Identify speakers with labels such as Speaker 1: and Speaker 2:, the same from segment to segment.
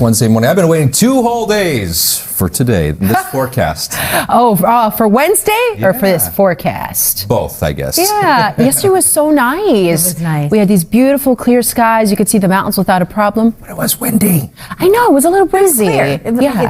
Speaker 1: Wednesday morning. I've been waiting 2 whole days for today, this forecast.
Speaker 2: For Wednesday or for this
Speaker 1: Yeah.
Speaker 2: forecast?
Speaker 1: Both, I guess.
Speaker 2: Yeah, yesterday was so nice.
Speaker 3: It was nice.
Speaker 2: We had these beautiful clear skies. You could see the mountains without a problem.
Speaker 1: But it was windy.
Speaker 2: I know, it was a little breezy.
Speaker 3: It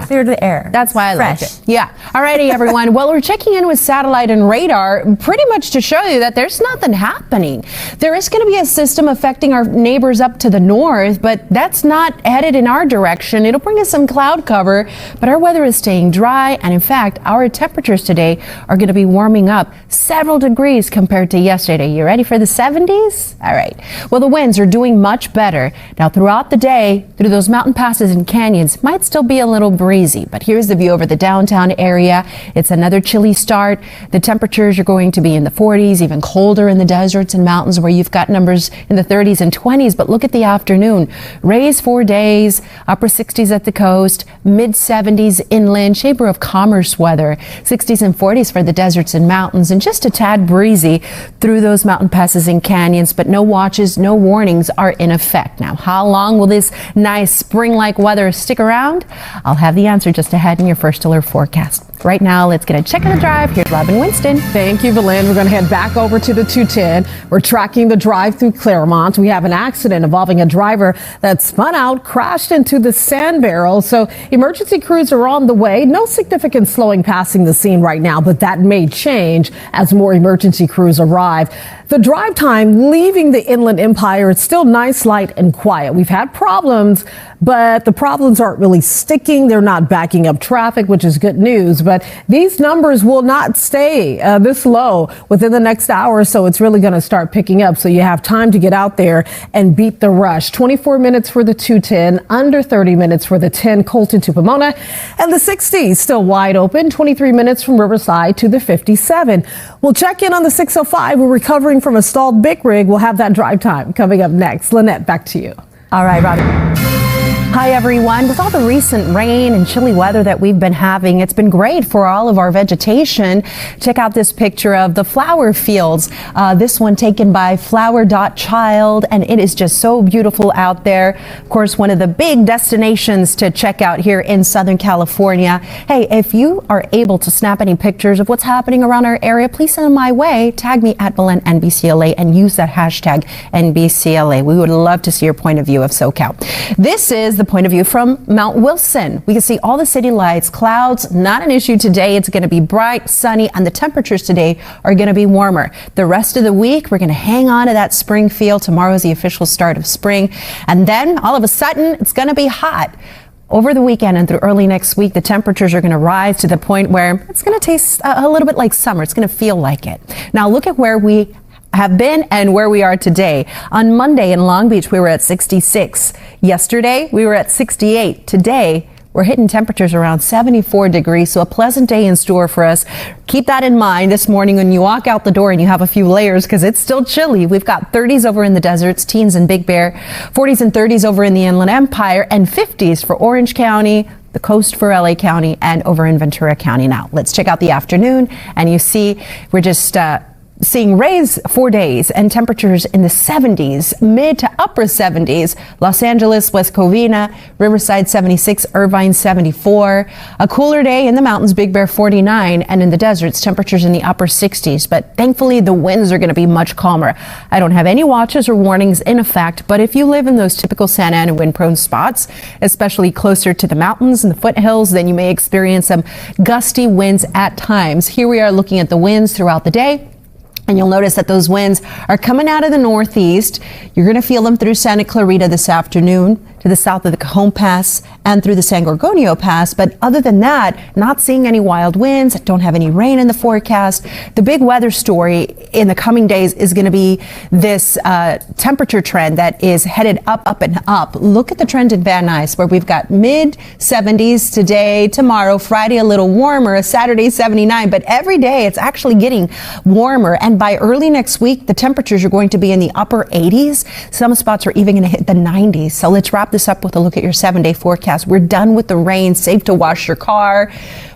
Speaker 3: cleared the air.
Speaker 2: That's why I
Speaker 3: Fresh.
Speaker 2: liked it. Yeah. Alrighty, everyone. Well, we're checking in with satellite and radar pretty much to show you that there's nothing happening. There is going to be a system affecting our neighbors up to the north, but that's not headed in our direction. It'll bring us some cloud cover, but our weather is staying dry. And in fact, our temperatures today are going to be warming up several degrees compared to yesterday. You ready for the 70s? All right. Well, the winds are doing much better. Now, throughout the day, through those mountain passes and canyons, might still be a little breezy, but here's the view over the downtown area. It's another chilly start. The temperatures are going to be in the 40s, even colder in the deserts and mountains where you've got numbers in the 30s and 20s. But look at the afternoon. Rays 4 days, upper 60s at the coast, mid 70s inland, Chamber of Commerce weather, 60s and 40s for the deserts and mountains, and just a tad breezy through those mountain passes and canyons, but no watches, no warnings are in effect. Now, how long will this nice spring-like weather stick around? I'll have the answer just ahead in your first alert forecast. Right now, let's get a check on the drive. Here's Robin Winston.
Speaker 4: Thank you, Belen. We're going to head back over to the 210. We're tracking the drive through Claremont. We have an accident involving a driver that spun out, crashed into the sand barrel. So emergency crews are on the way. No significant slowing passing the scene right now, but that may change as more emergency crews arrive. The drive time leaving the Inland Empire, it's still nice, light, and quiet. We've had problems, but the problems aren't really sticking. They're not backing up traffic, which is good news. But these numbers will not stay this low within the next hour or so. It's really going to start picking up. So you have time to get out there and beat the rush. 24 minutes for the 210, under 30 minutes for the 10 Colton to Pomona, and the 60s still wide open. 23 minutes from Riverside to the 57. We'll check in on the 605. We're recovering from a stalled big rig. We'll have that drive time coming up next. Lynette, back to you.
Speaker 2: All right, Robin. Hi, everyone. With all the recent rain and chilly weather that we've been having, it's been great for all of our vegetation. Check out this picture of the flower fields. This one taken by Flower.Child, and it is just so beautiful out there. Of course, one of the big destinations to check out here in Southern California. Hey, if you are able to snap any pictures of what's happening around our area, please send them my way. Tag me at Belen NBCLA and use that hashtag NBCLA. We would love to see your point of view of SoCal. This is the point of view from Mount Wilson. We can see all the city lights, clouds, not an issue today. It's going to be bright, sunny, and the temperatures today are going to be warmer. The rest of the week, we're going to hang on to that spring feel. Tomorrow is the official start of spring. And then all of a sudden, it's going to be hot. Over the weekend and through early next week, the temperatures are going to rise to the point where it's going to taste a little bit like summer. It's going to feel like it. Now, look at where we have been and where we are today. On Monday in Long Beach, we were at 66. Yesterday, we were at 68. Today, we're hitting temperatures around 74 degrees, so a pleasant day in store for us. Keep that in mind this morning when you walk out the door and you have a few layers because it's still chilly. We've got 30s over in the deserts, teens in Big Bear, 40s and 30s over in the Inland Empire, and 50s for Orange County, the coast for LA County, and over in Ventura County. Now, let's check out the afternoon, and you see we're just seeing rays 4 days and temperatures in the 70s, mid to upper 70s. Los Angeles, West Covina, Riverside 76, Irvine 74. A cooler day in the mountains, Big Bear 49, and in the deserts, temperatures in the upper 60s. But thankfully, the winds are going to be much calmer. I don't have any watches or warnings in effect, but if you live in those typical Santa Ana wind-prone spots, especially closer to the mountains and the foothills, then you may experience some gusty winds at times. Here we are looking at the winds throughout the day. And you'll notice that those winds are coming out of the northeast. You're going to feel them through Santa Clarita this afternoon, to the south of the Cajon Pass and through the San Gorgonio Pass. But other than that, not seeing any wild winds, don't have any rain in the forecast. The big weather story in the coming days is going to be this temperature trend that is headed up, up, and up. Look at the trend in Van Nuys, where we've got mid 70s today, tomorrow, Friday a little warmer, Saturday 79. But every day it's actually getting warmer. And by early next week, the temperatures are going to be in the upper 80s. Some spots are even going to hit the 90s. So let's wrap wrap this up with a look at your 7-day forecast. We're done with the rain. Safe to wash your car.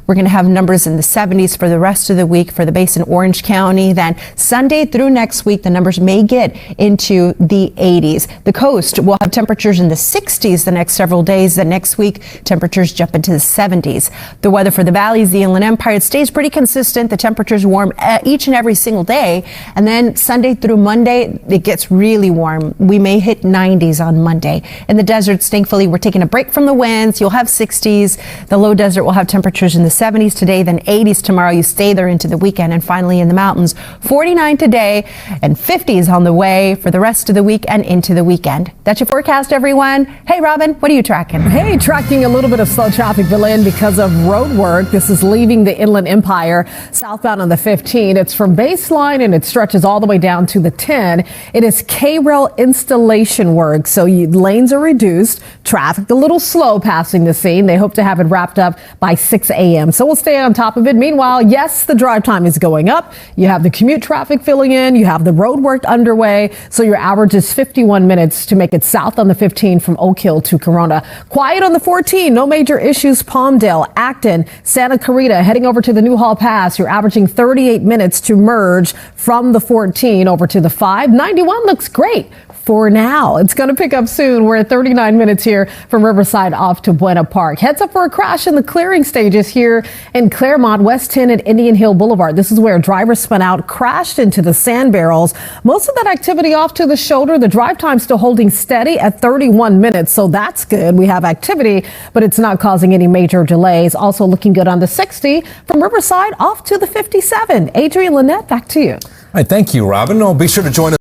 Speaker 2: We're going to have numbers in the 70s for the rest of the week for the base in Orange County. Then Sunday through next week, the numbers may get into the 80s. The coast will have temperatures in the 60s the next several days. The next week, temperatures jump into the 70s. The weather for the valleys, the Inland Empire, it stays pretty consistent. The temperatures warm each and every single day. And then Sunday through Monday, it gets really warm. We may hit 90s on Monday. In the deserts, thankfully, we're taking a break from the winds. You'll have 60s. The low desert will have temperatures in the 70s today, then 80s tomorrow. You stay there into the weekend. And finally in the mountains, 49 today and 50s on the way for the rest of the week and into the weekend. That's your forecast, everyone. Hey, Robin, what are you tracking?
Speaker 4: Hey, tracking a little bit of slow traffic, Belen, because of road work. This is leaving the Inland Empire southbound on the 15. It's from Baseline and it stretches all the way down to the 10. It is K-rail installation work, so lanes are reduced. Traffic a little slow passing the scene. They hope to have it wrapped up by 6 a.m. So we'll stay on top of it. Meanwhile, yes, the drive time is going up. You have the commute traffic filling in. You have the road work underway. So your average is 51 minutes to make it south on the 15 from Oak Hill to Corona. Quiet on the 14. No major issues. Palmdale, Acton, Santa Clarita, heading over to the Newhall Pass. You're averaging 38 minutes to merge from the 14 over to the 5. 91 looks great for now. It's going to pick up soon. We're at 39 minutes here from Riverside off to Buena Park. Heads up for a crash in the clearing stages here in Claremont, West 10 at Indian Hill Boulevard. This is where a driver spun out, crashed into the sand barrels. Most of that activity off to the shoulder. The drive time still holding steady at 31 minutes, so that's good. We have activity, but it's not causing any major delays. Also looking good on the 60 from Riverside off to the 57. Adrian Lynette, back to you.
Speaker 1: All right, thank you, Robin. Be sure to join us.